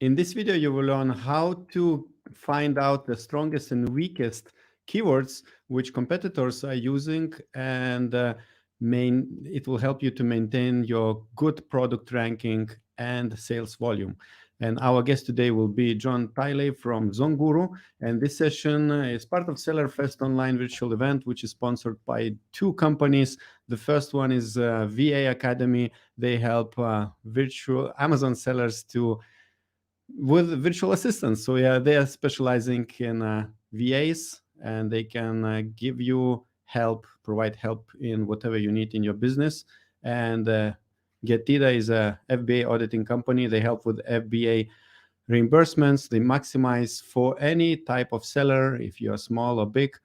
In this video, you will learn how to find out the strongest and weakest keywords which competitors are using, and it will help you to maintain your good product ranking and sales volume. And our guest today will be Jon Tilley from ZonGuru. And this session is part of Seller Fest online virtual event, which is sponsored by two companies. The first one is VA Academy. They help virtual Amazon sellers with virtual assistants. So yeah, they are specializing in VAs, and they can give you help, provide help in whatever you need in your business. And Getida is a FBA auditing company. They help with FBA reimbursements. They maximize for any type of seller. If you are small or big,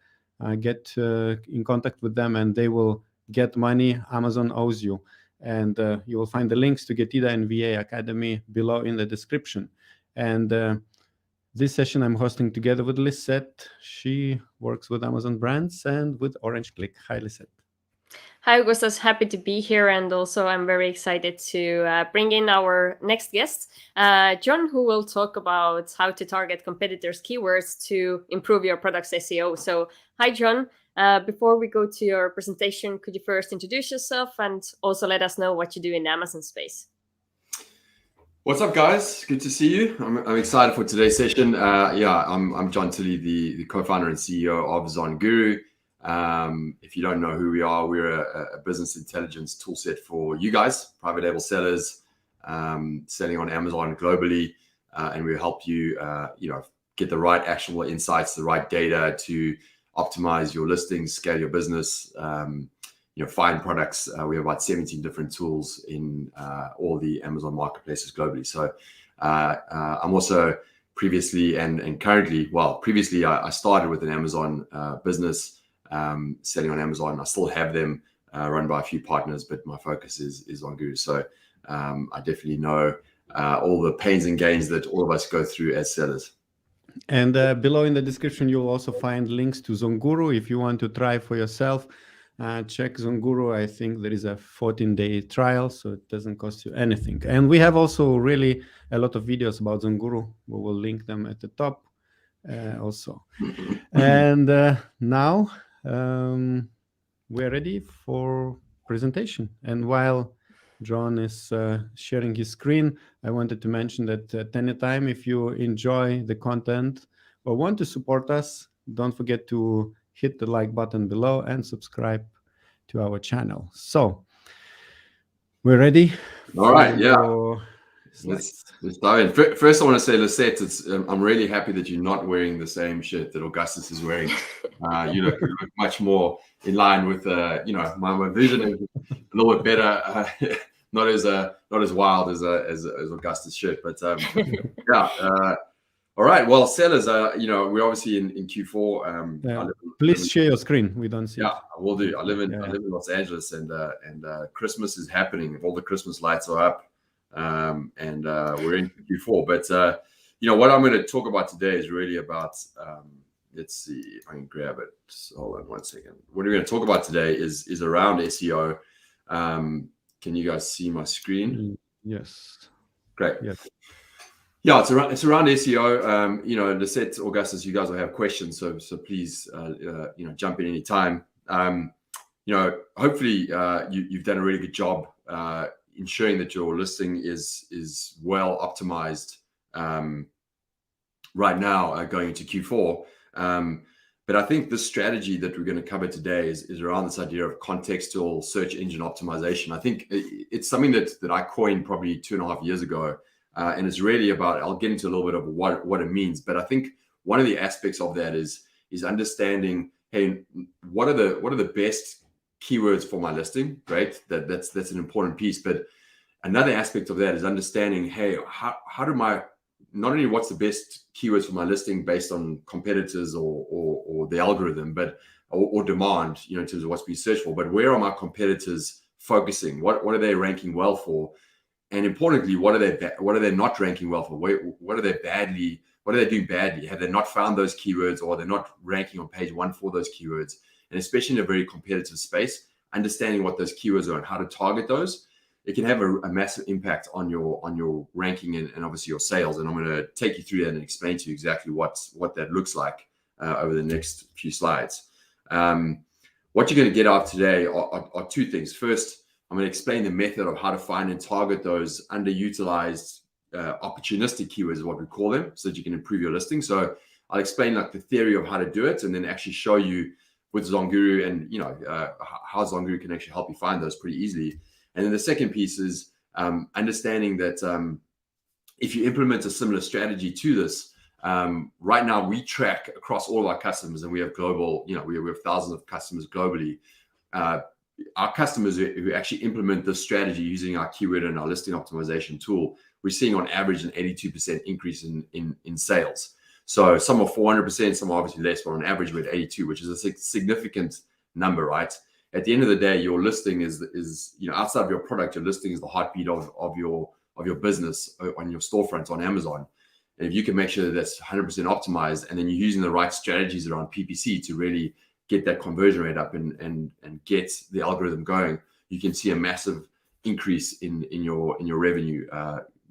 get in contact with them and they will get money Amazon owes you. And you will find the links to Getida and VA Academy below in the description. And this session I'm hosting together with LISETT. She works with Amazon brands and with Orange Klik. Hi, LISETT. Hi, Augustas. Happy to be here. And also, I'm very excited to bring in our next guest, Jon, who will talk about how to target competitors' keywords to improve your product's SEO. So, hi, Jon. Before we go to your presentation, could you first introduce yourself and also let us know what you do in the Amazon space? What's up, guys? Good to see you. I'm excited for today's session. I'm Jon Tilley, the co-founder and CEO of ZonGuru. If you don't know who we are, we're a business intelligence toolset for you guys, private label sellers, selling on Amazon globally, and we help you, get the right actionable insights, the right data to optimize your listings, scale your business. Find products. We have about 17 different tools in all the Amazon marketplaces globally. So I'm also previously and currently, previously I started with an Amazon business selling on Amazon. I still have them run by a few partners, but my focus is ZonGuru. So I definitely know all the pains and gains that all of us go through as sellers. And below in the description, you'll also find links to ZonGuru if you want to try for yourself. Check ZonGuru. I think there is a 14-day trial, so it doesn't cost you anything. And we have also really a lot of videos about ZonGuru. We will link them at the top also. And now we're ready for presentation. And while Jon is sharing his screen, I wanted to mention that at any time, if you enjoy the content or want to support us, don't forget to hit the like button below and subscribe to our channel. So we're ready. All right. Yeah. Let's dive in. First, I want to say, LISETT, I'm really happy that you're not wearing the same shirt that Augustas is wearing. You look much more in line with, my vision is a little bit better. Not as wild as Augustas' shirt, but all right. Well, sellers, we're obviously in Q4. Please share your screen. We don't see. Yeah, I will do. I live in Los Angeles, and Christmas is happening. All the Christmas lights are up, and we're in Q4. But what I'm going to talk about today is really about. Let's see if I can grab it. Hold on one second. What we're going to talk about today is around SEO. Can you guys see my screen? Yes. Great. Yes. Yeah, it's around SEO. LISETT, Augustas, you guys will have questions, so please, jump in any time. Hopefully you've done a really good job ensuring that your listing is well optimized right now going into Q4. But I think the strategy that we're going to cover today is around this idea of contextual search engine optimization. I think it's something that I coined probably 2.5 years ago. And it's really about, I'll get into a little bit of what it means, but I think one of the aspects of that is understanding, hey, what are the best keywords for my listing, right? That's an important piece. But another aspect of that is understanding, hey, how do not only what's the best keywords for my listing based on competitors or the algorithm, but or demand, in terms of what's being searched for, but where are my competitors focusing? What are they ranking well for? And importantly, what are they not ranking well for? What are they doing badly? Have they not found those keywords, or they're not ranking on page 1 for those keywords? And especially in a very competitive space, understanding what those keywords are and how to target those. it can have a massive impact on your ranking and obviously your sales. And I'm going to take you through that and explain to you exactly what that looks like over the next few slides. What you're going to get out of today are two things. First, I'm going to explain the method of how to find and target those underutilized opportunistic keywords, is what we call them, so that you can improve your listing. So I'll explain like the theory of how to do it, and then actually show you with ZonGuru and how ZonGuru can actually help you find those pretty easily. And then the second piece is understanding that if you implement a similar strategy to this, right now we track across all of our customers, and we have global, we have thousands of customers globally. Our customers who actually implement this strategy using our keyword and our listing optimization tool, we're seeing on average an 82% increase in sales. So some are 400%, some are obviously less, but on average we're at 82, which is a significant number, right? At the end of the day, your listing is outside of your product, your listing is the heartbeat of your business on your storefront on Amazon. And if you can make sure that that's 100% optimized, and then you're using the right strategies around PPC to really get that conversion rate up and get the algorithm going, you can see a massive increase in your revenue,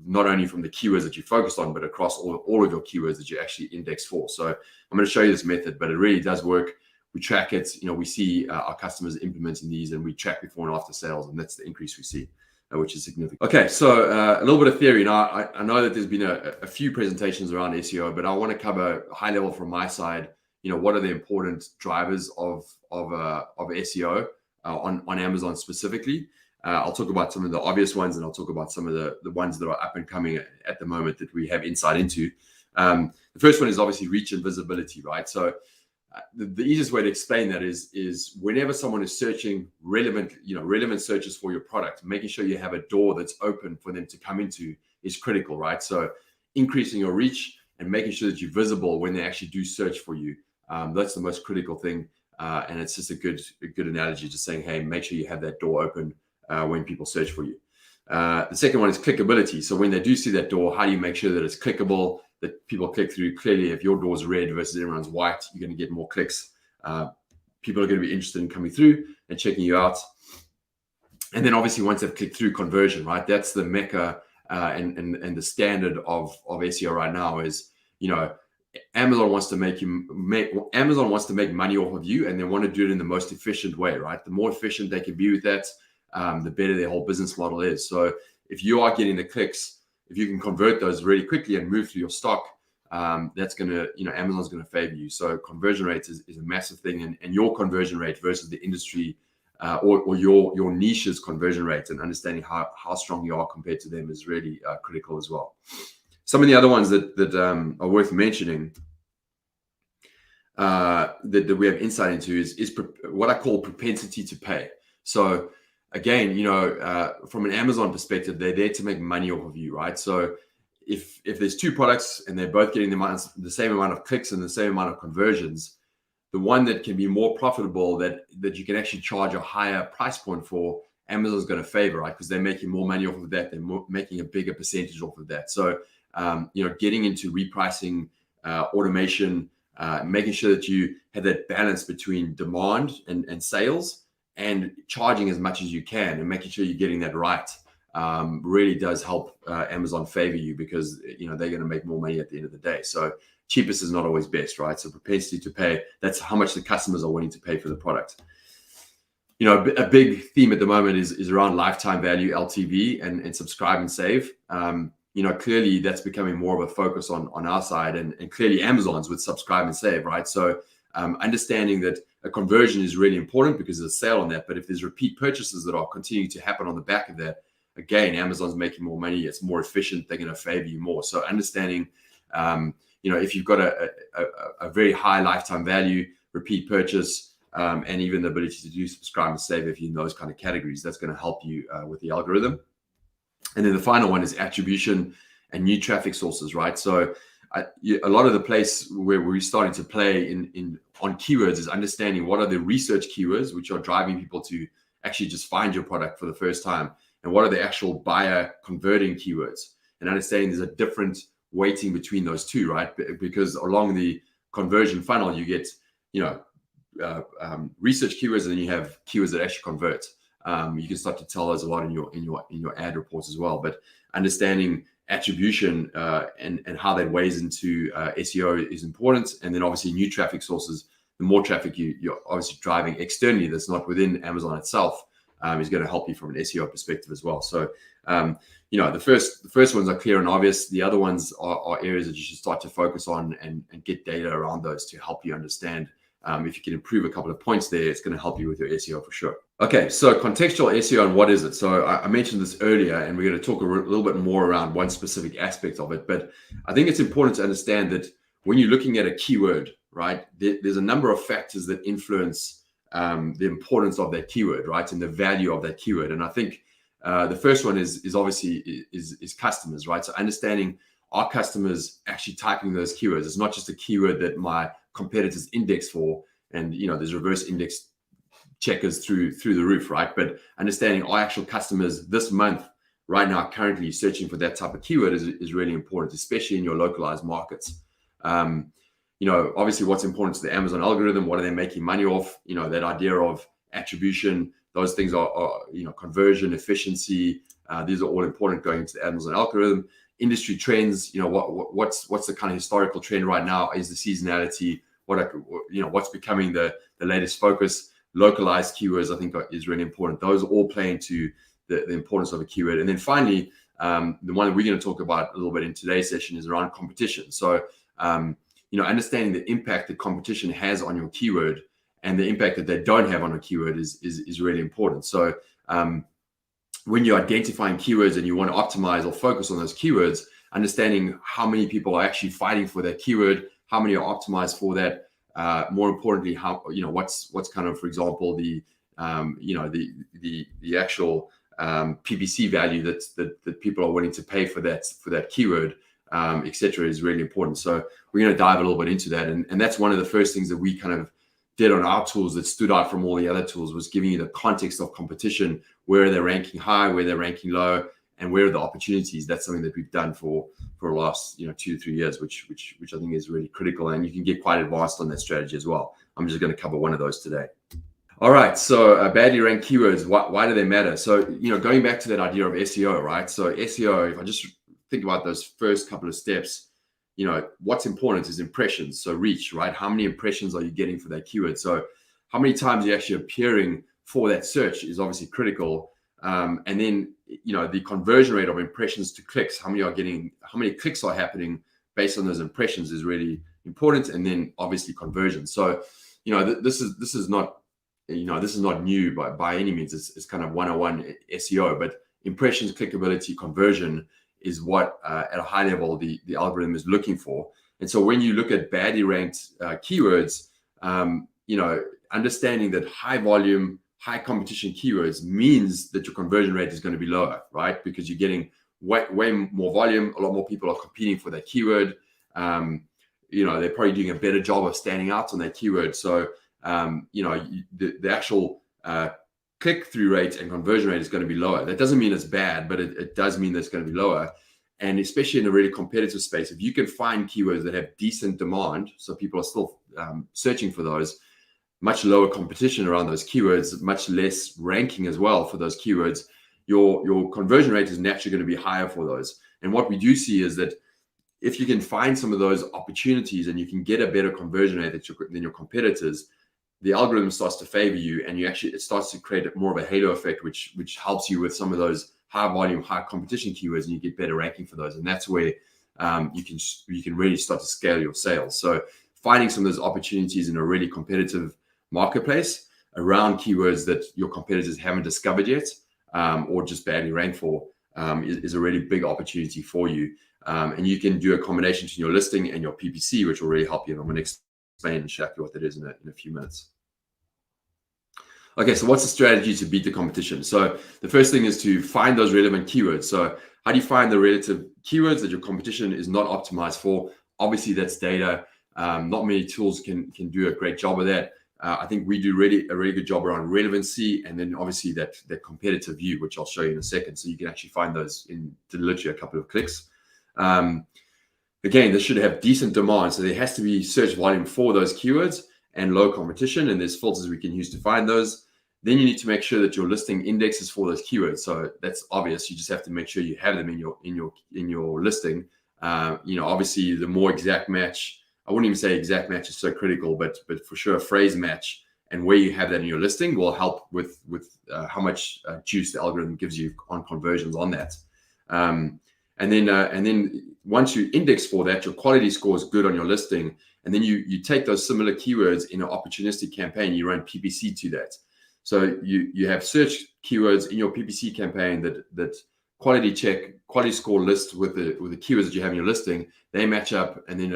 not only from the keywords that you focused on, but across all of your keywords that you actually index for. So I'm going to show you this method, but it really does work. We track it. We see our customers implementing these, and we track before and after sales, and that's the increase we see, which is significant. Okay, so a little bit of theory. Now, I know that there's been a few presentations around SEO, but I want to cover high level from my side. What are the important drivers of SEO on Amazon specifically? I'll talk about some of the obvious ones, and I'll talk about some of the ones that are up and coming at the moment that we have insight into. The first one is obviously reach and visibility, right? So the easiest way to explain that is whenever someone is searching relevant searches for your product, making sure you have a door that's open for them to come into is critical, right? So increasing your reach and making sure that you're visible when they actually do search for you. That's the most critical thing. And it's just a good analogy, just saying, hey, make sure you have that door open when people search for you. The second one is clickability. So when they do see that door, how do you make sure that it's clickable, that people click through? Clearly, if your door's red versus everyone's white, you're going to get more clicks. People are going to be interested in coming through and checking you out. And then obviously once they've clicked through, conversion, right? That's the mecca and the standard of SEO right now is, Amazon wants to make money off of you, and they want to do it in the most efficient way, right? The more efficient they can be with that, the better their whole business model is. So if you are getting the clicks, if you can convert those really quickly and move through your stock, that's going to, Amazon's going to favor you. So conversion rate is a massive thing, and your conversion rate versus the industry or your niche's conversion rate, and understanding how strong you are compared to them is really critical as well. Some of the other ones that are worth mentioning that we have insight into is what I call propensity to pay. So again, from an Amazon perspective, they're there to make money off of you, right? So if there's two products and they're both getting the same amount of clicks and the same amount of conversions, the one that can be more profitable, that you can actually charge a higher price point for, Amazon's going to favor, right? Because they're making more money off of that. They're making a bigger percentage off of that. So, getting into repricing, automation, making sure that you have that balance between demand and sales, and charging as much as you can, and making sure you're getting that right, really does help Amazon favor you, because they're going to make more money at the end of the day. So cheapest is not always best, right? So propensity to pay, that's how much the customers are willing to pay for the product. A big theme at the moment is around lifetime value, LTV, and subscribe and save. Clearly that's becoming more of a focus on our side, and clearly Amazon's with subscribe and save, right? So understanding that a conversion is really important because there's a sale on that. But if there's repeat purchases that are continuing to happen on the back of that, again, Amazon's making more money. It's more efficient. They're going to favor you more. So understanding, if you've got a very high lifetime value, repeat purchase, and even the ability to do subscribe and save if you're in those kind of categories, that's going to help you with the algorithm. And then the final one is attribution and new traffic sources, right? So a lot of the place where we're starting to play on keywords is understanding what are the research keywords which are driving people to actually just find your product for the first time, and what are the actual buyer converting keywords, and understanding there's a different weighting between those two, right? Because along the conversion funnel, you get research keywords, and then you have keywords that actually convert. You can start to tell those a lot in your ad reports as well. But understanding attribution and how that weighs into SEO is important. And then obviously new traffic sources. The more traffic you're obviously driving externally that's not within Amazon itself is going to help you from an SEO perspective as well. So, the first ones are clear and obvious. The other ones are areas that you should start to focus on and get data around those to help you understand. If you can improve a couple of points there, it's going to help you with your SEO for sure. Okay, so contextual SEO, and what is it? So I mentioned this earlier, and we're going to talk a little bit more around one specific aspect of it. But I think it's important to understand that when you're looking at a keyword, right, there's a number of factors that influence the importance of that keyword, right, and the value of that keyword. And I think the first one is obviously is customers, right? So understanding, are customers actually typing those keywords? It's not just a keyword that my competitors index for, and there's reverse index checkers through the roof, right? But understanding, are actual customers this month right now currently searching for that type of keyword is really important, especially in your localized markets. Obviously what's important to the Amazon algorithm, what are they making money off? That idea of attribution, those things are conversion, efficiency. These are all important going into the Amazon algorithm. Industry trends, what's the kind of historical trend right now? Is the seasonality, what's becoming the latest focus? Localized keywords, I think, is really important. Those all play into the importance of a keyword. And then finally, the one that we're going to talk about a little bit in today's session is around competition. So, understanding the impact that competition has on your keyword and the impact that they don't have on a keyword is really important. So, when you're identifying keywords and you want to optimize or focus on those keywords, understanding how many people are actually fighting for that keyword, how many are optimized for that. More importantly, how what's kind of, for example, the actual PPC value that people are willing to pay for that keyword, etc., is really important. So we're going to dive a little bit into that, and that's one of the first things that we kind of did on our tools that stood out from all the other tools, was giving you the context of competition. Where they're ranking high, where they're ranking low, and where are the opportunities. That's something that we've done for the last 2 to 3 years, which I think is really critical, and you can get quite advanced on that strategy as well. I'm just going to cover one of those today. All right, so badly ranked keywords, why do they matter? So going back to that idea of SEO, right? So SEO, if I just think about those first couple of steps, what's important is impressions, so reach, right? How many impressions are you getting for that keyword? So how many times you're actually appearing for that search is obviously critical. And then, the conversion rate of impressions to clicks, how many clicks are happening based on those impressions is really important. And then obviously conversion. So, this is not new by any means. It's kind of 101 SEO, but impressions, clickability, conversion is what at a high level the algorithm is looking for. And so when you look at badly ranked keywords, understanding that high volume, high competition keywords means that your conversion rate is going to be lower, right? Because you're getting way more volume. A lot more people are competing for that keyword. They're probably doing a better job of standing out on that keyword. So, the actual click-through rate and conversion rate is going to be lower. That doesn't mean it's bad, but it does mean that it's going to be lower. And especially in a really competitive space, if you can find keywords that have decent demand, so people are still searching for those, much lower competition around those keywords, much less ranking as well for those keywords, your conversion rate is naturally going to be higher for those. And what we do see is that if you can find some of those opportunities and you can get a better conversion rate than your competitors, the algorithm starts to favor you, and it starts to create more of a halo effect, which helps you with some of those high volume, high competition keywords, and you get better ranking for those. And that's where you can really start to scale your sales. So finding some of those opportunities in a really competitive marketplace around keywords that your competitors haven't discovered yet, or just badly ranked for, is a really big opportunity for you. And you can do a combination between your listing and your PPC, which will really help you. And I'm going to explain exactly what that is in a few minutes. Okay, so what's the strategy to beat the competition? So the first thing is to find those relevant keywords. So how do you find the relative keywords that your competition is not optimized for? Obviously, that's data. Not many tools can do a great job of that. I think we do a really good job around relevancy, and then obviously that competitive view, which I'll show you in a second. So you can actually find those in literally a couple of clicks. Again, this should have decent demand. So there has to be search volume for those keywords and low competition, and there's filters we can use to find those. then you need to make sure that your listing indexes for those keywords. So that's obvious. You just have to make sure you have them in your listing. Obviously, the more exact match, I wouldn't even say exact match is so critical, but for sure a phrase match and where you have that in your listing will help with how much juice the algorithm gives you on conversions on that. And then once you index for that, your quality score is good on your listing. And then you take those similar keywords in an opportunistic campaign, you run PPC to that. So you have search keywords in your PPC campaign that quality score list with the keywords that you have in your listing. They match up, and then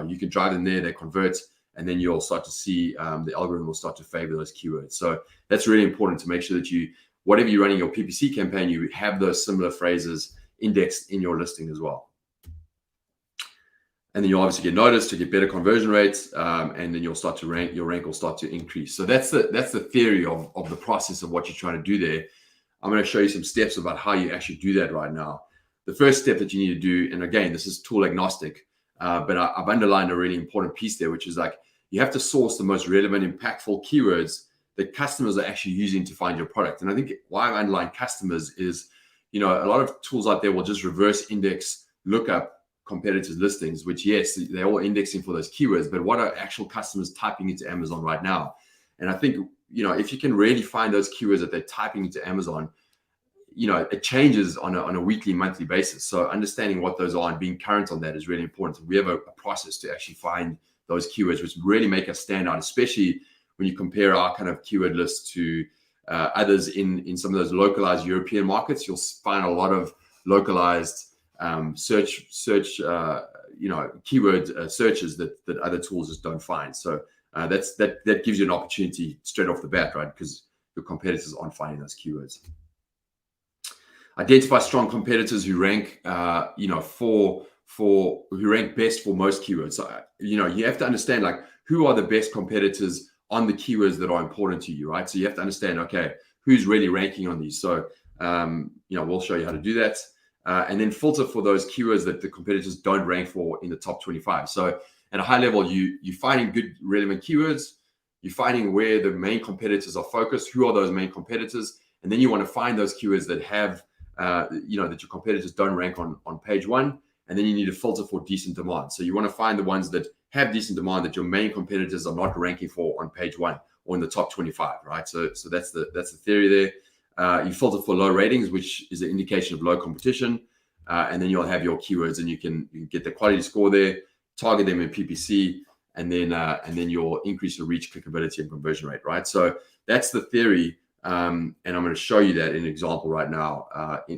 you can drive them there, they convert, and then you'll start to see the algorithm will start to favor those keywords. So that's really important to make sure that whatever you're running your PPC campaign, you have those similar phrases indexed in your listing as well. And then you'll obviously get noticed to get better conversion rates, and then you'll start to rank. Your rank will start to increase. So that's the theory of the process of what you're trying to do there. I'm going to show you some steps about how you actually do that right now. The first step that you need to do, and again, this is tool agnostic, but I've underlined a really important piece there, which is like you have to source the most relevant, impactful keywords that customers are actually using to find your product. And I think why I've underlined customers is, a lot of tools out there will just reverse index, look up competitors' listings, which yes, they're all indexing for those keywords, but what are actual customers typing into Amazon right now? And I think, if you can really find those keywords that they're typing into Amazon, it changes on a weekly, monthly basis. So understanding what those are and being current on that is really important. So we have a process to actually find those keywords, which really make us stand out, especially when you compare our kind of keyword list to others in some of those localized European markets. You'll find a lot of localized search keyword searches that other tools just don't find. So that gives you an opportunity straight off the bat, right? Because your competitors aren't finding those keywords. Identify strong competitors who rank, who rank best for most keywords. So you have to understand like who are the best competitors on the keywords that are important to you, right? So you have to understand, okay, who's really ranking on these. So we'll show you how to do that. And then filter for those keywords that the competitors don't rank for in the top 25. So at a high level, you're finding good relevant keywords, you're finding where the main competitors are focused, who are those main competitors, and then you want to find those keywords that have, that your competitors don't rank on page one, and then you need to filter for decent demand. So you want to find the ones that have decent demand that your main competitors are not ranking for on page one or in the top 25, right? So that's the theory there. You filter for low ratings, which is an indication of low competition, and then you'll have your keywords, and you can get the quality score there, target them in PPC, and then you'll increase your reach, clickability, and conversion rate, right? So that's the theory, and I'm going to show you that in an example right now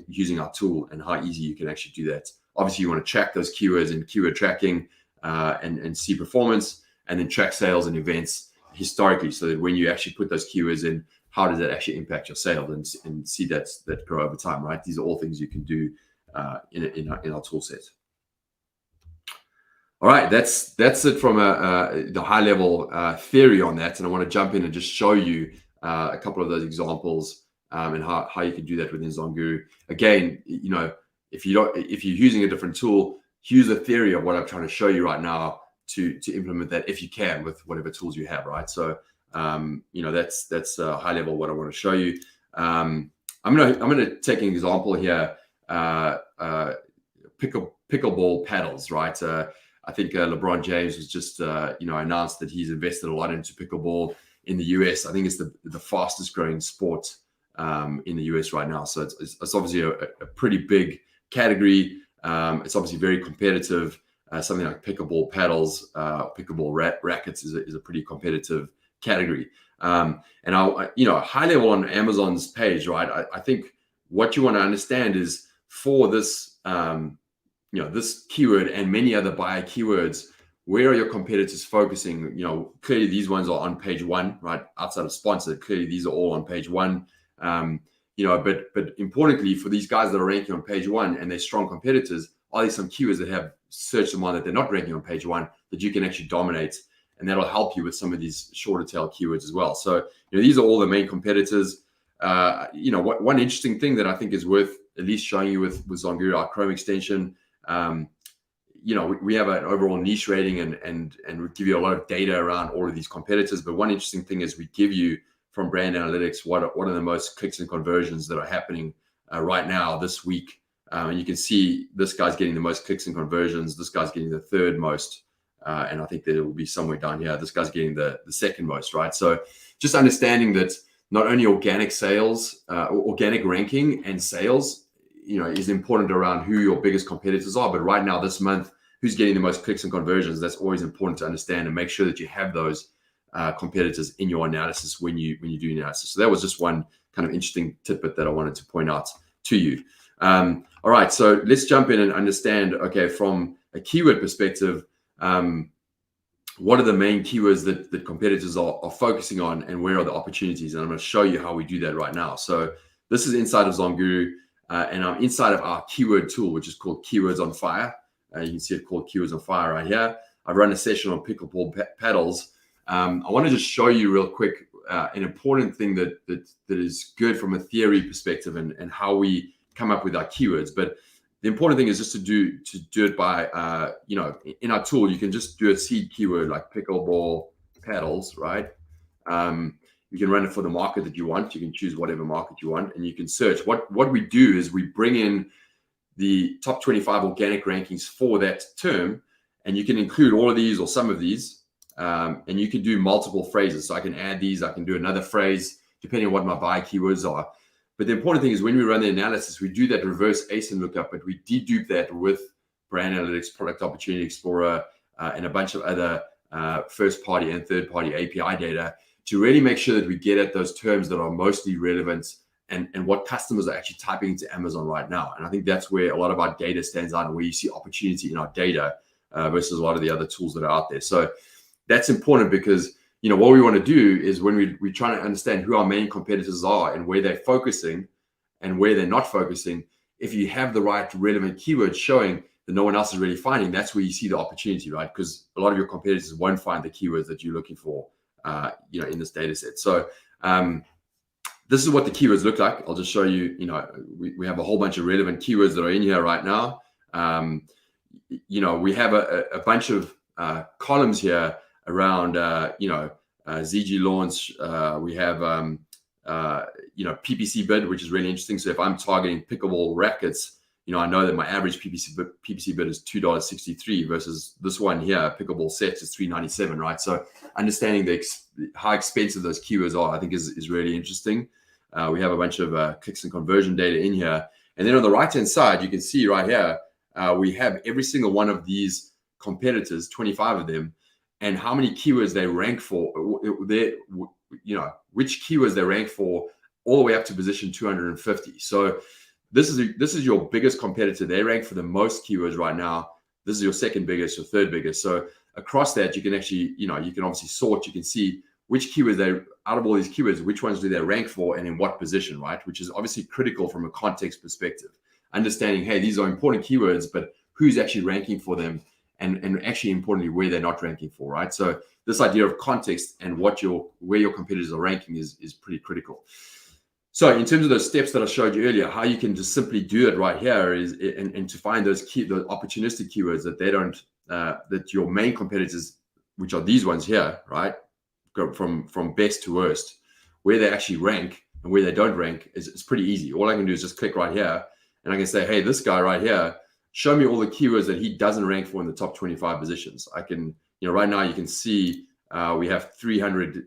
using our tool and how easy you can actually do that. Obviously, you want to track those keywords in keyword tracking and see performance, and then track sales and events historically, so that when you actually put those keywords in, how does that actually impact your sales and see that grow over time, right? These are all things you can do in our tool set. All right, that's it from the high level theory on that, and I want to jump in and just show you a couple of those examples and how you can do that within ZonGuru. Again, if you're using a different tool, use the theory of what I'm trying to show you right now to implement that if you can with whatever tools you have, right? So that's high level what I want to show you. I'm gonna take an example here. Pickleball paddles, right? I think LeBron James was just announced that he's invested a lot into pickleball in the US. I think it's the fastest growing sport in the US right now. So it's obviously a pretty big category. It's obviously very competitive. Something like pickleball paddles, pickleball rackets is a pretty competitive category. And high level on Amazon's page, right? I think what you want to understand is for this, this keyword and many other buyer keywords, where are your competitors focusing? Clearly these ones are on page one, right? Outside of sponsored, clearly these are all on page one. But importantly, for these guys that are ranking on page one and they're strong competitors, are there some keywords that have search demand that they're not ranking on page one that you can actually dominate? And that'll help you with some of these shorter tail keywords as well. So, these are all the main competitors. One interesting thing that I think is worth at least showing you with ZonGuru, our Chrome extension, we have an overall niche rating and we give you a lot of data around all of these competitors. But one interesting thing is we give you from brand analytics, what are the most clicks and conversions that are happening right now this week. And you can see this guy's getting the most clicks and conversions. This guy's getting the third most. And I think that it will be somewhere down here. This guy's getting the second most, right? So just understanding that not only organic sales, organic ranking and sales, is important around who your biggest competitors are. But right now, this month, who's getting the most clicks and conversions, that's always important to understand and make sure that you have those competitors in your analysis when you do analysis. So that was just one kind of interesting tidbit that I wanted to point out to you. All right, so let's jump in and understand, okay, from a keyword perspective, what are the main keywords that competitors are focusing on, and where are the opportunities? And I'm going to show you how we do that right now. So this is inside of ZonGuru, and I'm inside of our keyword tool, which is called Keywords on Fire. You can see it called Keywords on Fire right here. I've run a session on pickleball paddles. I want to just show you real quick an important thing that is good from a theory perspective and how we come up with our keywords. But the important thing is just to do it by, in our tool, you can just do a seed keyword like pickleball paddles, right? You can run it for the market that you want. You can choose whatever market you want, and you can search. What we do is we bring in the top 25 organic rankings for that term, and you can include all of these or some of these, and you can do multiple phrases. So I can add these, I can do another phrase, depending on what my buy keywords are. But the important thing is when we run the analysis, we do that reverse ASIN lookup, but we dedupe that with brand analytics, product opportunity explorer, and a bunch of other first-party and third-party API data to really make sure that we get at those terms that are mostly relevant and what customers are actually typing into Amazon right now. And I think that's where a lot of our data stands out and where you see opportunity in our data versus a lot of the other tools that are out there. So that's important because what we want to do is when we're trying to understand who our main competitors are and where they're focusing and where they're not focusing, if you have the right relevant keywords showing that no one else is really finding, that's where you see the opportunity, right? Because a lot of your competitors won't find the keywords that you're looking for, in this data set. So this is what the keywords look like. I'll just show you, we have a whole bunch of relevant keywords that are in here right now. We have a bunch of columns here around, ZG launch. We have, PPC bid, which is really interesting. So if I'm targeting pickleball rackets, I know that my average PPC bid is $2.63 versus this one here, pickleball sets, is $3.97, right? So understanding how expensive those keywords are, I think is really interesting. We have a bunch of clicks and conversion data in here. And then on the right-hand side, you can see right here, we have every single one of these competitors, 25 of them, and how many keywords they rank for, which keywords they rank for all the way up to position 250. So this is your biggest competitor. They rank for the most keywords right now. This is your second biggest, your third biggest. So across that, you can actually, you can obviously sort, you can see which keywords out of all these keywords, which ones do they rank for and in what position, right? Which is obviously critical from a context perspective. Understanding, hey, these are important keywords, but who's actually ranking for them? And actually, importantly, where they're not ranking for, right? So this idea of context and where your competitors are ranking is pretty critical. So in terms of those steps that I showed you earlier, how you can just simply do it right here is, and to find those opportunistic keywords that they don't, that your main competitors, which are these ones here, right, go from best to worst, where they actually rank and where they don't rank is pretty easy. All I can do is just click right here, and I can say, hey, this guy right here, show me all the keywords that he doesn't rank for in the top 25 positions. I can, right now you can see we have 300,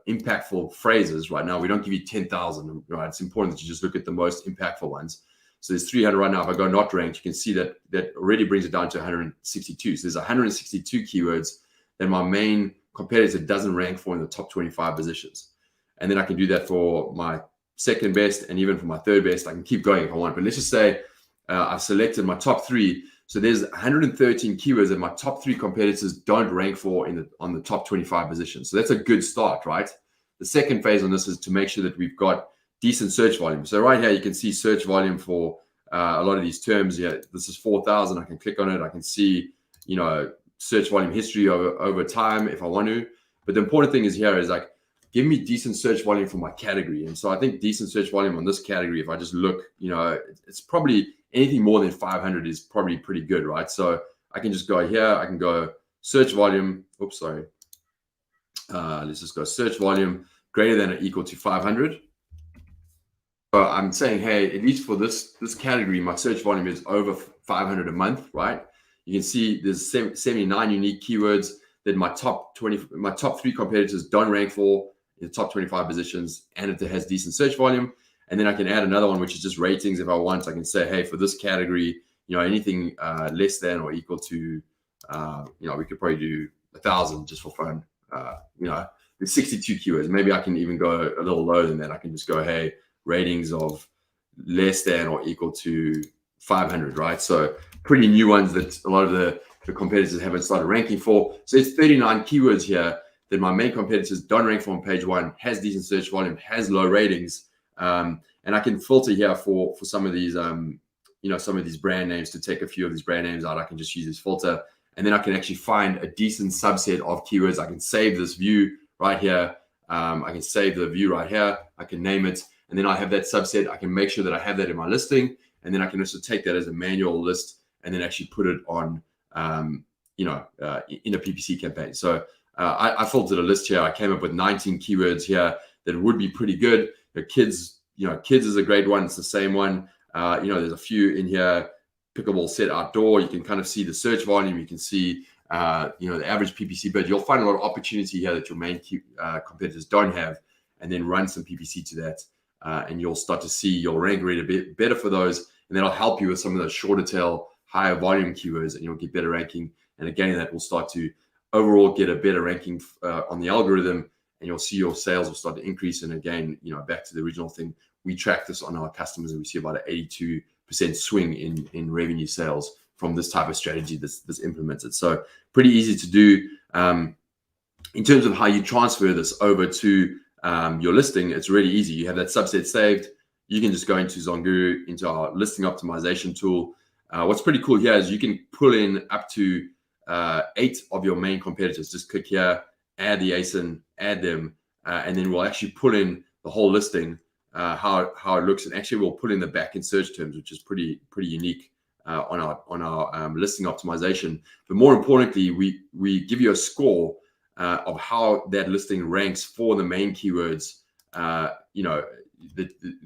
impactful phrases right now. We don't give you 10,000, right? It's important that you just look at the most impactful ones. So there's 300 right now. If I go not ranked, you can see that already brings it down to 162. So there's 162 keywords that my main competitor doesn't rank for in the top 25 positions. And then I can do that for my second best and even for my third best. I can keep going if I want, but let's just say I've selected my top 3. So there's 113 keywords that my top 3 competitors don't rank for on the top 25 positions. So that's a good start, right? The second phase on this is to make sure that we've got decent search volume. So right here, you can see search volume for a lot of these terms. Yeah, this is 4,000. I can click on it. I can see, search volume history over time if I want to. But the important thing is here is like, give me decent search volume for my category. And so I think decent search volume on this category, if I just look, it's probably anything more than 500 is probably pretty good, right? So I can just go here. I can go search volume. Oops, sorry. Let's just go search volume, greater than or equal to 500. So I'm saying, hey, at least for this category, my search volume is over 500 a month, right? You can see there's 79 unique keywords that my top 3 competitors don't rank for in the top 25 positions, and it has decent search volume. And then I can add another one, which is just ratings. If I want, I can say, hey, for this category, anything less than or equal to, we could probably do 1,000 just for fun. There's 62 keywords. Maybe I can even go a little lower than that. I can just go, hey, ratings of less than or equal to 500, right? So pretty new ones that a lot of the competitors haven't started ranking for. So it's 39 keywords here that my main competitors don't rank for on page 1, has decent search volume, has low ratings. And I can filter here for some of these, some of these brand names. To take a few of these brand names out, I can just use this filter, and then I can actually find a decent subset of keywords. I can save this view right here. I can save the view right here. I can name it, and then I have that subset. I can make sure that I have that in my listing, and then I can also take that as a manual list and then actually put it on, in a PPC campaign. So I filtered a list here. I came up with 19 keywords here that would be pretty good. The kids is a great one. It's the same one. There's a few in here. Pickleball set outdoor. You can kind of see the search volume. You can see, the average PPC bid. You'll find a lot of opportunity here that your main competitors don't have, and then run some PPC to that. And you'll start to see your rank rate a bit better for those. And that'll help you with some of those shorter tail, higher volume keywords, and you'll get better ranking. And again, that will start to overall get a better ranking on the algorithm, and you'll see your sales will start to increase. And again, back to the original thing, we track this on our customers, and we see about an 82% swing in revenue sales from this type of strategy that's implemented. So pretty easy to do. In terms of how you transfer this over to your listing, it's really easy. You have that subset saved. You can just go into ZonGuru, into our listing optimization tool. What's pretty cool here is you can pull in up to 8 of your main competitors. Just click here, add the ASIN, add them, and then we'll actually pull in the whole listing, how it looks, and actually we'll put in the back-end search terms, which is pretty unique on our listing optimization. But more importantly, we give you a score of how that listing ranks for the main keywords, the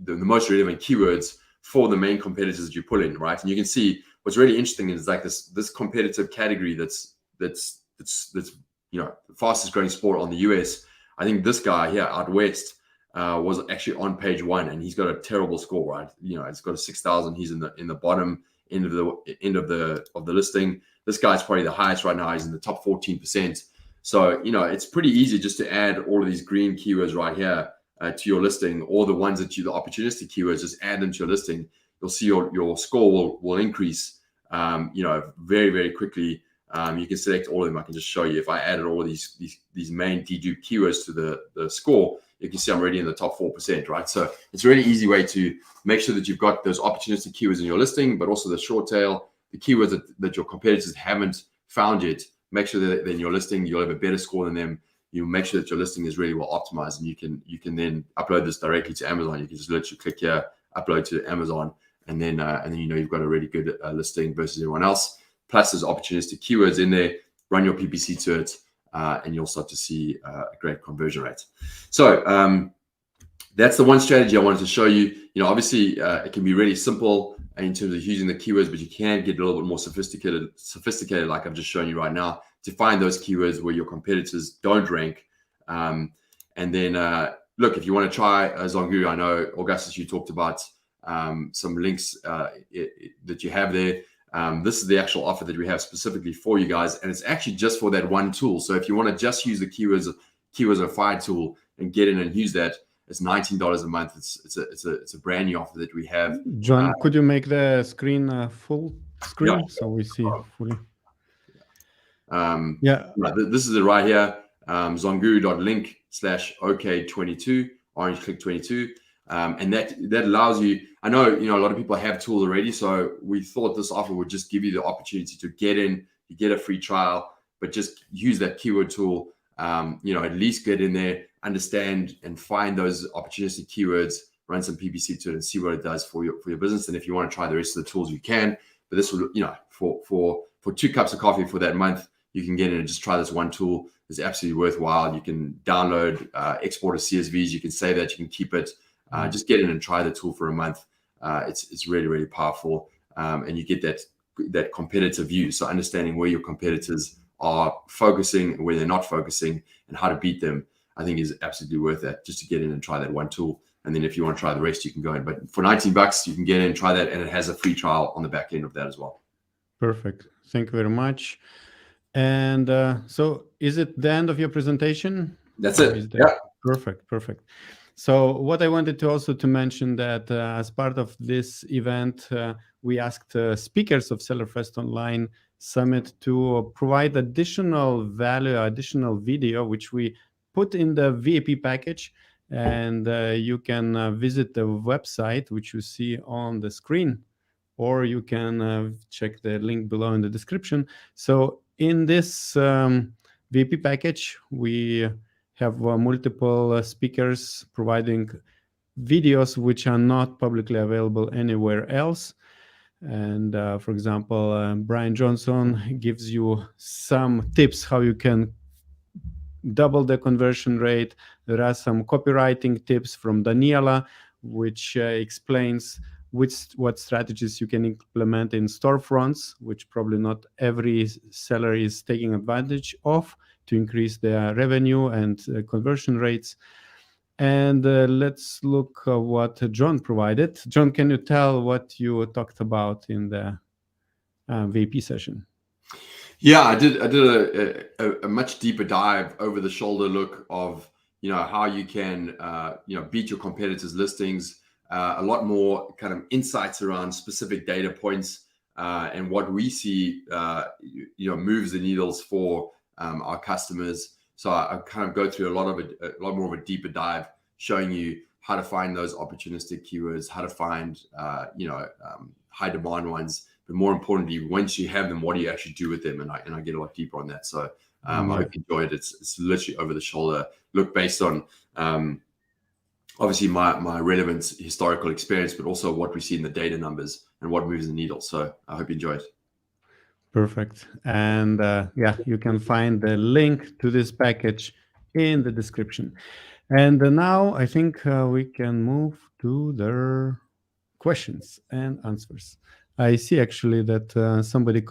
most relevant keywords for the main competitors that you pull in, right? And you can see what's really interesting is like this competitive category that's the fastest growing sport on the US. I think this guy here out west was actually on page 1, and he's got a terrible score, right? It's got a 6,000. He's in the bottom end of the listing. This guy's probably the highest right now. He's in the top 14%. So it's pretty easy just to add all of these green keywords right here to your listing, or the ones that the opportunistic keywords, just add them to your listing. You'll see your score will increase, very, very quickly. You can select all of them. I can just show you if I added all of these main dedupe keywords to the score, you can see I'm already in the top 4%, right? So it's a really easy way to make sure that you've got those opportunistic keywords in your listing, but also the short tail, the keywords that your competitors haven't found yet. Make sure that in your listing, you'll have a better score than them. You make sure that your listing is really well optimized, and you can then upload this directly to Amazon. You can just literally click here, upload to Amazon, and then you've got a really good listing versus everyone else. Plus, there's opportunistic keywords in there. Run your PPC to it, and you'll start to see a great conversion rate. So that's the one strategy I wanted to show you. Obviously, it can be really simple in terms of using the keywords, but you can get a little bit more sophisticated, like I've just shown you right now, to find those keywords where your competitors don't rank. And then, look, if you want to try ZonGuru, I know, Augustus, you talked about some links that you have there. This is the actual offer that we have specifically for you guys, and it's actually just for that one tool. So if you want to just use the keywords on Fire tool and get in and use that, it's $19 a month. It's a brand new offer that we have. John, could you make the screen full screen, so we see fully? This is it right here. ZonGuru.link/OK22, orange click 22. And that allows you, I know, a lot of people have tools already. So we thought this offer would just give you the opportunity to get in, you get a free trial, but just use that keyword tool, at least get in there, understand and find those opportunistic keywords, run some PPC to it and see what it does for your business. And if you want to try the rest of the tools, you can, but this will, for 2 cups of coffee for that month, you can get in and just try this one tool. It's absolutely worthwhile. You can download, export as CSVs. You can save that. You can keep it. Just get in and try the tool for a month. It's really, really powerful. And you get that competitive view. So understanding where your competitors are focusing, where they're not focusing, and how to beat them, I think is absolutely worth that, just to get in and try that one tool. And then if you want to try the rest, you can go in. But for $19, you can get in and try that, and it has a free trial on the back end of that as well. Perfect. Thank you very much. And so is it the end of your presentation? That's it. Yeah. Perfect. So what I wanted to also to mention that as part of this event, we asked speakers of SellerFest Online Summit to provide additional value, additional video, which we put in the VIP package. And you can visit the website, which you see on the screen, or you can check the link below in the description. So in this VIP package, we have multiple speakers providing videos which are not publicly available anywhere else. And for example, Brian Johnson gives you some tips how you can double the conversion rate. There are some copywriting tips from Daniela, which explains what strategies you can implement in storefronts, which probably not every seller is taking advantage of, to increase their revenue and conversion rates. And let's look at what Jon provided. Jon, can you tell what you talked about in the VIP session? Yeah, I did a much deeper dive, over the shoulder look of, how you can, beat your competitors' listings, a lot more kind of insights around specific data points, and what we see, moves the needles for our customers. So I kind of go through a lot more of a deeper dive, showing you how to find those opportunistic keywords, how to find, high demand ones. But more importantly, once you have them, what do you actually do with them? And I get a lot deeper on that. So I hope you enjoyed it. It's literally over the shoulder look based on obviously my relevant historical experience, but also what we see in the data numbers and what moves the needle. So I hope you enjoyed. Perfect. And you can find the link to this package in the description. And now I think we can move to the questions and answers. I see actually that somebody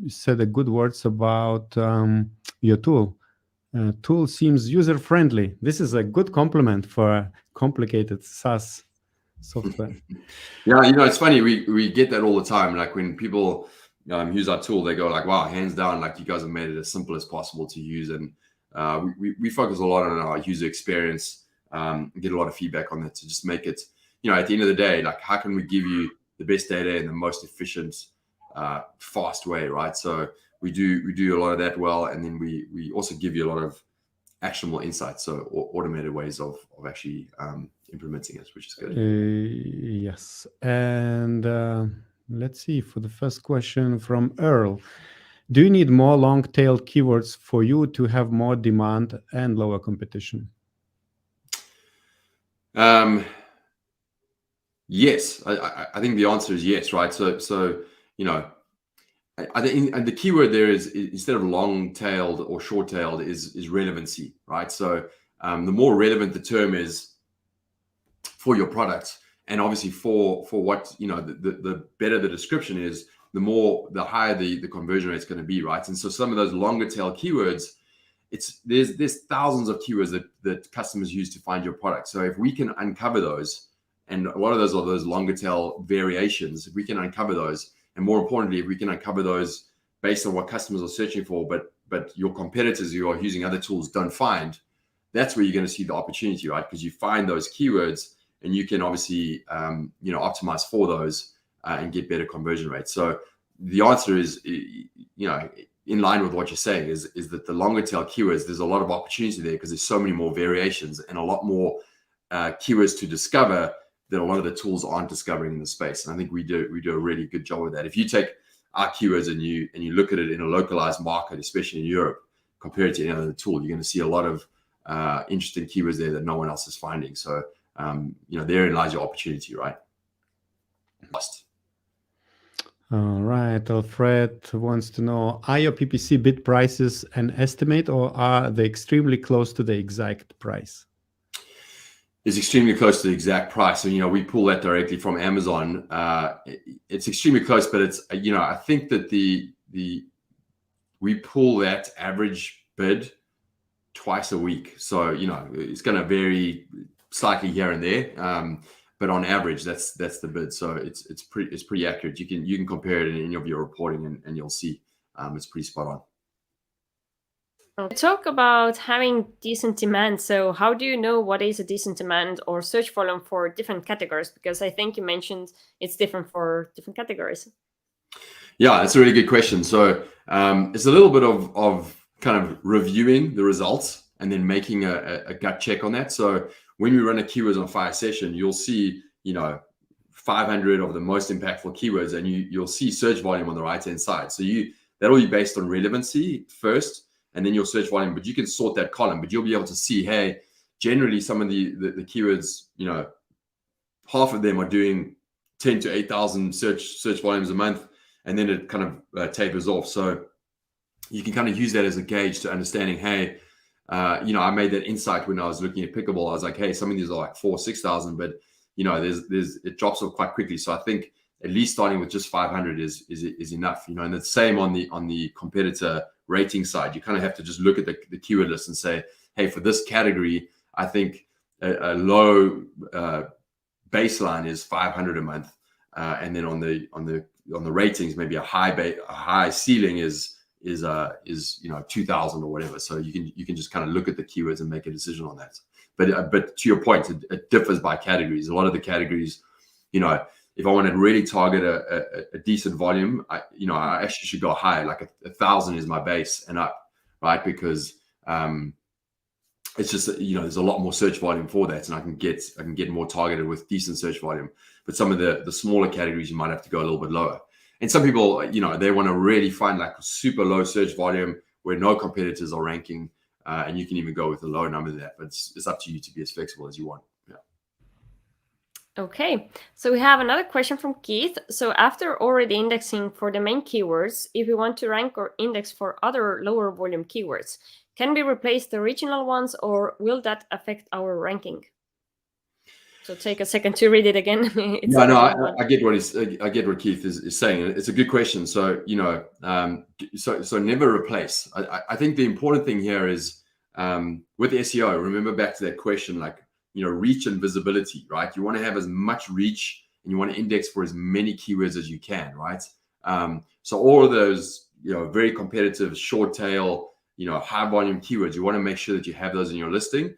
said a good words about your tool. Tool seems user-friendly. This is a good compliment for complicated SaaS software. Yeah, it's funny. We get that all the time. Like when people use our tool, they go like, wow, hands down, like you guys have made it as simple as possible to use. And we focus a lot on our user experience, get a lot of feedback on that to just make it, at the end of the day, like how can we give you the best data in the most efficient, fast way, right? So we do a lot of that well, and then we also give you a lot of actionable insights, so automated ways of actually implementing it, which is good. Yes, and let's see, for the first question from Earl, do you need more long-tail keywords for you to have more demand and lower competition? Yes, I think the answer is yes, right? So I think the keyword there is, instead of long-tailed or short-tailed, is relevancy, right? So the more relevant the term is for your product, and obviously for what, the better the description is, the higher the conversion rate is going to be, right? And so some of those longer tail keywords, there's thousands of keywords that customers use to find your product. So if we can uncover those, and a lot of those are those longer tail variations, if we can uncover those, and more importantly, if we can uncover those based on what customers are searching for, but your competitors who are using other tools don't find, that's where you're going to see the opportunity, right? Because you find those keywords and you can obviously, optimize for those and get better conversion rates. So the answer is, in line with what you're saying, is that the longer tail keywords, there's a lot of opportunity there because there's so many more variations and a lot more keywords to discover that a lot of the tools aren't discovering in the space. And I think we do a really good job with that. If you take our keywords and you look at it in a localized market, especially in Europe, compared to any other tool, you're going to see a lot of interesting keywords there that no one else is finding. So, therein lies your opportunity, right? All right. Alfred wants to know, are your PPC bid prices an estimate or are they extremely close to the exact price? Is extremely close to the exact price. So, we pull that directly from Amazon. It's extremely close, but it's, I think that we pull that average bid twice a week. So, it's going to vary slightly here and there. But on average, that's the bid. So it's pretty accurate. You can compare it in any of your reporting and you'll see it's pretty spot on. Talk about having decent demand. So how do you know what is a decent demand or search volume for different categories? Because I think you mentioned it's different for different categories. Yeah, that's a really good question. So it's a little bit of kind of reviewing the results and then making a gut check on that. So when we run a keywords on fire session, you'll see, 500 of the most impactful keywords, and you'll see search volume on the right-hand side. So that'll be based on relevancy first, and then your search volume, but you can sort that column, but you'll be able to see, hey, generally some of the keywords, half of them are doing 10 to 8,000 search volumes a month, and then it kind of tapers off. So you can kind of use that as a gauge to understanding, hey, I made that insight when I was looking at Pickable. I was like, hey, some of these are like 4,000, 6,000, but it drops off quite quickly. So I think at least starting with just 500 is enough, and the same on the competitor rating side. You kind of have to just look at the keyword list and say, hey, for this category, I think a low baseline is 500 a month, and then on the ratings, maybe a high ceiling is 2,000 or whatever. So you can just kind of look at the keywords and make a decision on that. But to your point, it differs by categories. A lot of the categories, if I want to really target a decent volume, I actually should go higher. Like 1,000 is my base and up, right? Because it's just, there's a lot more search volume for that, and I can get more targeted with decent search volume. But some of the smaller categories, you might have to go a little bit lower. And some people, they want to really find like super low search volume where no competitors are ranking, and you can even go with a lower number than that. But it's up to you to be as flexible as you want. Yeah. Okay, so we have another question from Keith. So after already indexing for the main keywords, if we want to rank or index for other lower volume keywords, can we replace the original ones, or will that affect our ranking? So take a second to read it again. I get what Keith is saying. It's a good question. So so never replace. I think the important thing here is with SEO. Remember back to that question, like reach and visibility, right? You want to have as much reach, and you want to index for as many keywords as you can, right? So all of those very competitive short tail, high volume keywords, you want to make sure that you have those in your listing,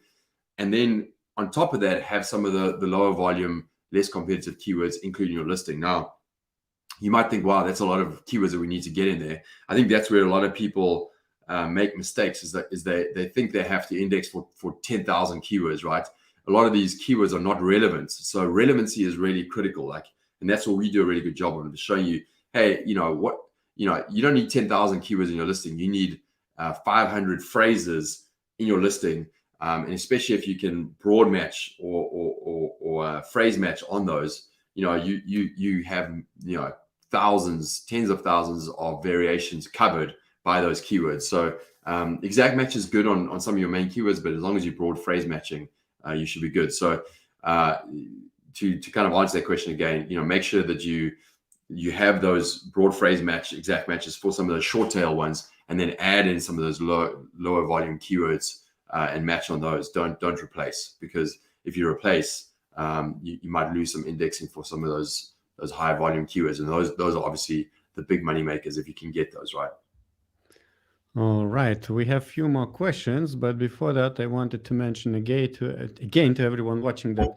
and then on top of that, have some of the lower volume, less competitive keywords, including your listing. Now, you might think, wow, that's a lot of keywords that we need to get in there. I think that's where a lot of people make mistakes, is they think they have to index for 10,000 keywords, right? A lot of these keywords are not relevant. So relevancy is really critical. And that's what we do a really good job on, to show you, hey, you don't need 10,000 keywords in your listing. You need 500 phrases in your listing. And especially if you can broad match or phrase match on those, you have thousands, tens of thousands of variations covered by those keywords. So exact match is good on some of your main keywords, but as long as you broad phrase matching, you should be good. So to kind of answer that question again, make sure that you have those broad phrase match, exact matches for some of those short tail ones, and then add in some of those lower volume keywords. And match on those. Don't replace, because if you replace, you might lose some indexing for some of those high volume keywords, and those are obviously the big money makers if you can get those right. All right, we have a few more questions, but before that, I wanted to mention again to everyone watching that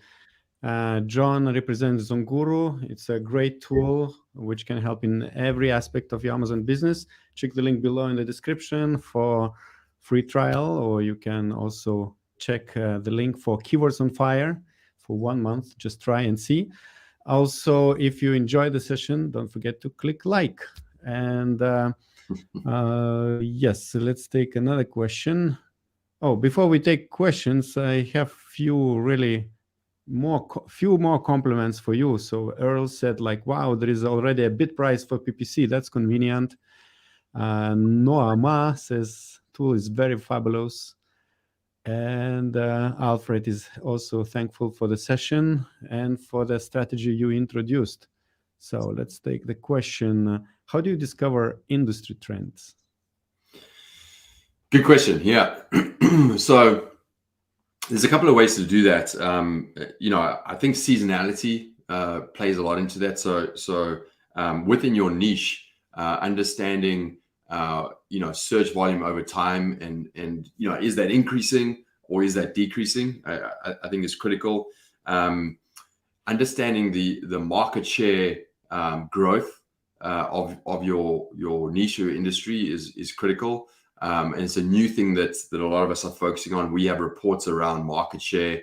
Jon represents ZonGuru. It's a great tool which can help in every aspect of your Amazon business. Check the link below in the description for free trial, or you can also check the link for Keywords on Fire for 1 month. Just try and see. Also, if you enjoy the session, don't forget to click like. And yes, let's take another question. Oh, before we take questions, I have few really few more compliments for you. So Earl said like, wow, there is already a bid price for PPC. That's convenient. Noah Ma says tool is very fabulous. And Alfred is also thankful for the session and for the strategy you introduced. So let's take the question. How do you discover industry trends? Good question. Yeah. So there's a couple of ways to do that. I think seasonality plays a lot into that. So within your niche, understanding search volume over time and is that increasing or is that decreasing? I think is critical. Understanding the market share growth of your niche or industry is critical. And it's a new thing that a lot of us are focusing on. We have reports around market share.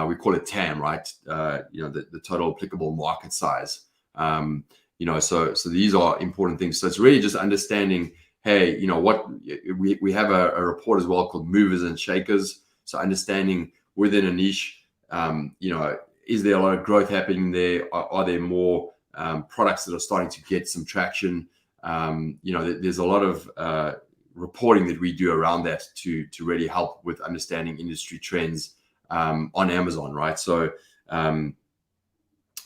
We call it TAM, right? The total applicable market size. So these are important things. So it's really just understanding, hey, what we have a report as well called movers and shakers. So understanding within a niche, is there a lot of growth happening there? Are there more products that are starting to get some traction? There's a lot of reporting that we do around that to really help with understanding industry trends on Amazon, right? So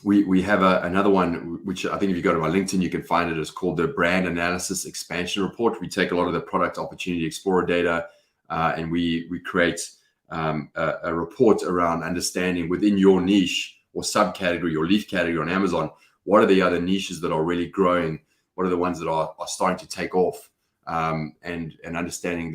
we have another one, which I think if you go to my LinkedIn, you can find it. It's called the Brand Analysis Expansion Report. We take a lot of the Product Opportunity Explorer data and we create a report around understanding within your niche or subcategory or leaf category on Amazon, what are the other niches that are really growing? What are the ones that are starting to take off? And understanding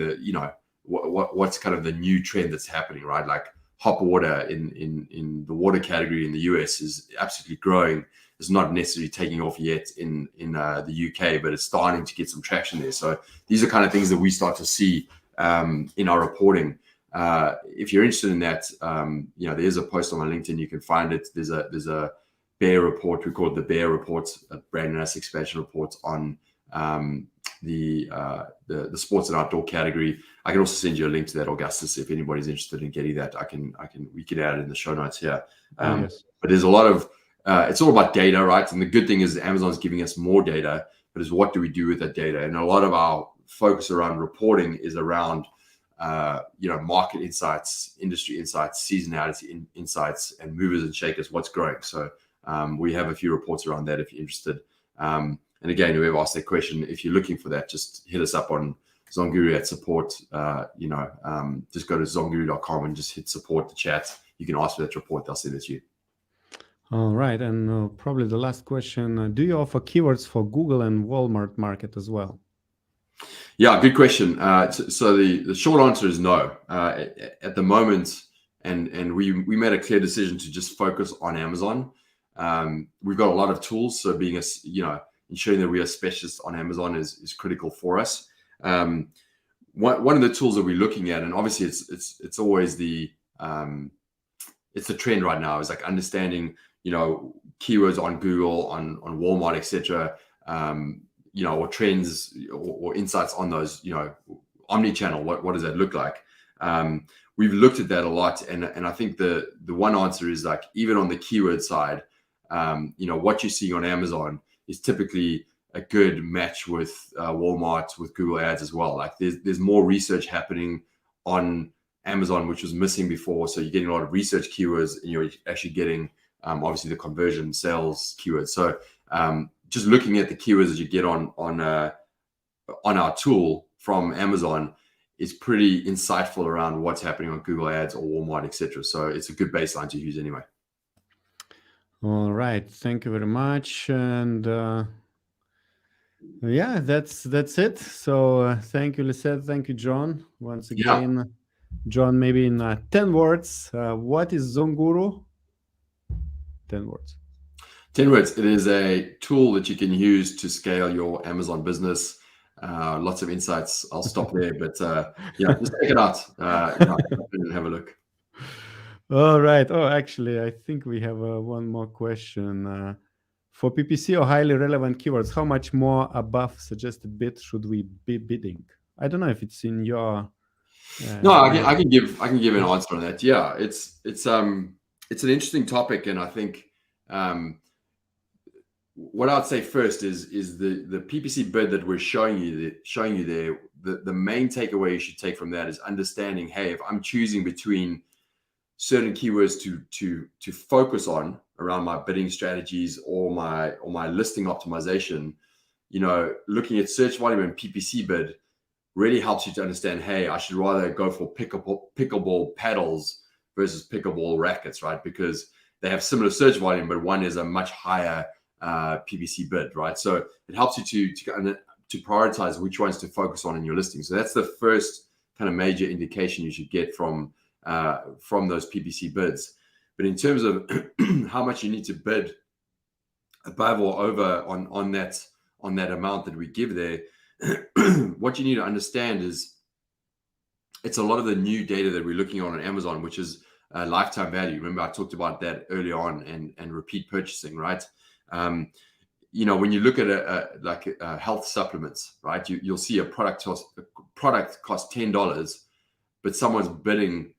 what's kind of the new trend that's happening, right? Like hot water in the water category in the US is absolutely growing. It's not necessarily taking off yet in the UK, but it's starting to get some traction there. So these are kind of things that we start to see in our reporting. If you're interested in that, there's a post on my LinkedIn. You can find it. There's a bear report. We call it the bear report, a brand analysis expansion report on the sports and outdoor category. I can also send you a link to that, Augustus, if anybody's interested in getting that. We can add it in the show notes here. Yes. But there's a lot of it's all about data, right? And the good thing is Amazon's giving us more data, but is what do we do with that data? And a lot of our focus around reporting is around market insights, industry insights, seasonality insights, and movers and shakers, what's growing. So we have a few reports around that if you're interested. And again, whoever asked that question, if you're looking for that, just hit us up on ZonGuru at support. Just go to zonguru.com and just hit support the chat. You can ask for that report. They'll send it to you. All right. And probably the last question, do you offer keywords for Google and Walmart market as well? Yeah, good question. So the short answer is no. At the moment, and we made a clear decision to just focus on Amazon. We've got a lot of tools. So being ensuring that we are specialists on Amazon is critical for us. One of the tools that we're looking at, and obviously it's always it's the trend right now, is like understanding keywords on Google, on Walmart, etc. Or trends or insights on those, omni-channel. What does that look like? We've looked at that a lot, and I think the one answer is like even on the keyword side, what you see on Amazon is typically a good match with Walmart, with Google Ads as well. Like there's more research happening on Amazon, which was missing before. So you're getting a lot of research keywords, and you're actually getting obviously the conversion sales keywords. So just looking at the keywords that you get on our tool from Amazon is pretty insightful around what's happening on Google Ads or Walmart, etc. So it's a good baseline to use anyway. All right, thank you very much, and yeah, that's it. So thank you, LISETT. Thank you, Jon. Once again, yeah. Jon, maybe in 10 words, what is ZonGuru? 10 words. 10 words. It is a tool that you can use to scale your Amazon business. Lots of insights. I'll stop there, but just check it out. And have a look. All right. Oh, actually, I think we have one more question. For PPC or highly relevant keywords, how much more above suggested bid should we be bidding? I don't know if it's in your. No, I can give an answer on that. Yeah, it's it's an interesting topic, and I think what I'd say first is the PPC bid that we're showing you there. The main takeaway you should take from that is understanding, hey, if I'm choosing between certain keywords to focus on around my bidding strategies or my listing optimization, you know, looking at search volume and PPC bid really helps you to understand, hey, I should rather go for pickleball paddles versus pickleball rackets, right? Because they have similar search volume, but one is a much higher PPC bid, right? So it helps you to prioritize which ones to focus on in your listing. So that's the first kind of major indication you should get from those PPC bids. But in terms of how much you need to bid above or over on that amount that we give there, what you need to understand is it's a lot of the new data that we're looking on Amazon, which is lifetime value. Remember, I talked about that early on, and repeat purchasing, right? You know, when you look at health supplements, right, you'll see a product costs $10, but someone's bidding,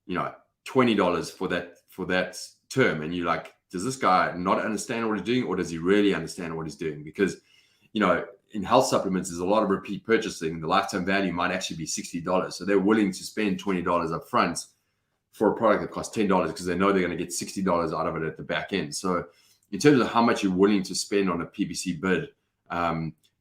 you know, $20 for that term, and you're like, does this guy not understand what he's doing, or does he really understand what he's doing? Because, you know, in health supplements, there's a lot of repeat purchasing. The lifetime value might actually be $60, so they're willing to spend $20 up front for a product that costs $10 because they know they're going to get $60 out of it at the back end. So in terms of how much you're willing to spend on a PPC bid,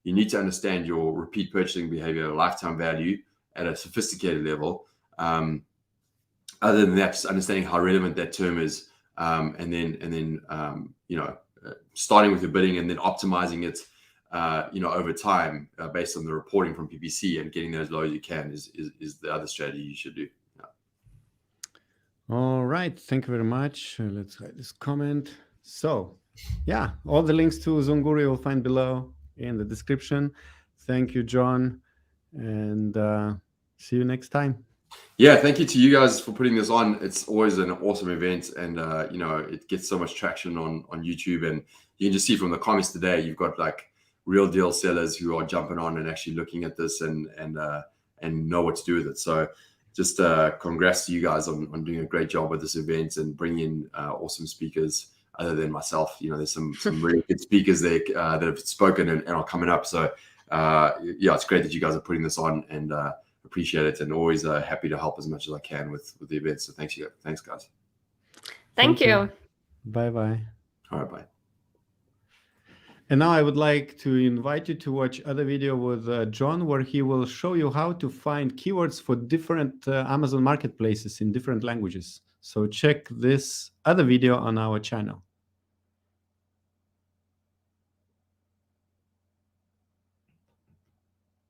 you need to understand your repeat purchasing behavior, lifetime value at a sophisticated level. Other than that, just understanding how relevant that term is, and then you know, starting with your bidding and then optimizing it, you know, over time based on the reporting from PPC and getting those low as you can is the other strategy you should do. Yeah. All right, thank you very much. Let's write this comment. So, yeah, all the links to ZonGuru you'll find below in the description. Thank you, Jon, and see you next time. Yeah, thank you to you guys for putting this on. It's always an awesome event, and you know, it gets so much traction on YouTube, and you can just see from the comments today, you've got like real deal sellers who are jumping on and actually looking at this and know what to do with it. So just congrats to you guys on doing a great job with this event and bringing in awesome speakers. Other than myself, you know, there's some really good speakers there that have spoken and are coming up. So yeah, it's great that you guys are putting this on, and appreciate it, and always happy to help as much as I can with the event. So thanks guys. Thank you. Bye. All right, bye. And now I would like to invite you to watch other video with Jon, where he will show you how to find keywords for different Amazon marketplaces in different languages. So check this other video on our channel.